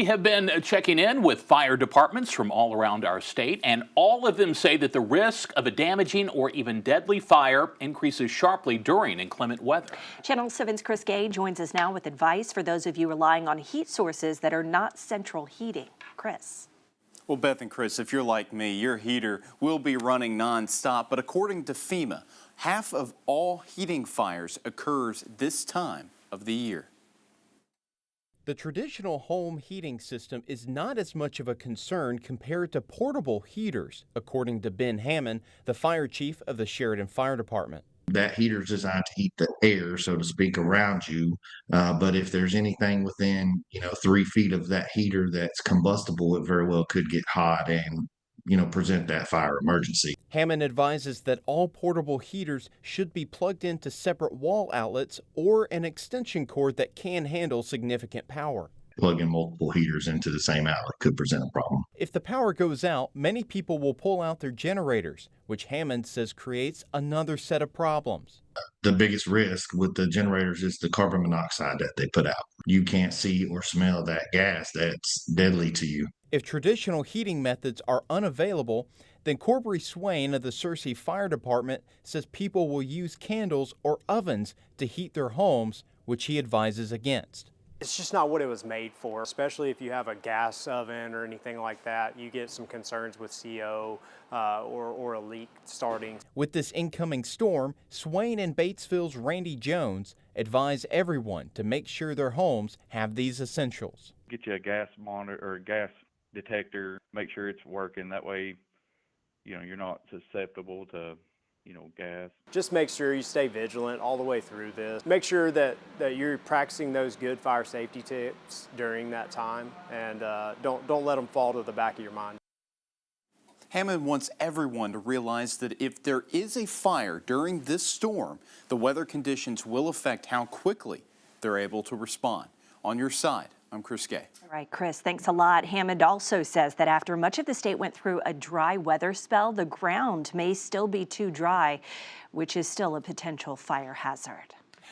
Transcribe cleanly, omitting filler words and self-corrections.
We have been checking in with fire departments from all around our state, and all of them say that the risk of a damaging or even deadly fire increases sharply during inclement weather. Channel 7's Chris Gay joins us now with advice for those of you relying on heat sources that are not central heating. Chris. Well, Beth and Chris, if you're like me, your heater will be running nonstop, but according to FEMA, half of all heating fires occurs this time of the year. The traditional home heating system is not as much of a concern compared to portable heaters, according to Ben Hammond, the fire chief of the Sheridan Fire Department. That heater is designed to heat the air, so to speak, around you. But if there's anything within, 3 feet of that heater that's combustible, it very well could get hot and, present that fire emergency. Hammond advises that all portable heaters should be plugged into separate wall outlets or an extension cord that can handle significant power. Plugging multiple heaters into the same outlet could present a problem. If the power goes out, many people will pull out their generators, which Hammond says creates another set of problems. The biggest risk with the generators is the carbon monoxide that they put out. You can't see or smell that gas that's deadly to you. If traditional heating methods are unavailable, then Corbury Swain of the Searcy Fire Department says people will use candles or ovens to heat their homes, which he advises against. It's just not what it was made for, especially if you have a gas oven or anything like that. You get some concerns with CO or a leak starting. With this incoming storm, Swain and Batesville's Randy Jones advise everyone to make sure their homes have these essentials. Get you a gas monitor or a gas detector, make sure it's working. That way, you're not susceptible to gas. Just make sure you stay vigilant all the way through this. Make sure that you're practicing those good fire safety tips during that time, and don't let them fall to the back of your mind. Hammond wants everyone to realize that if there is a fire during this storm, the weather conditions will affect how quickly they're able to respond. On your side, I'm Chris Gay. All right, Chris, thanks a lot. Hammond also says that after much of the state went through a dry weather spell, the ground may still be too dry, which is still a potential fire hazard.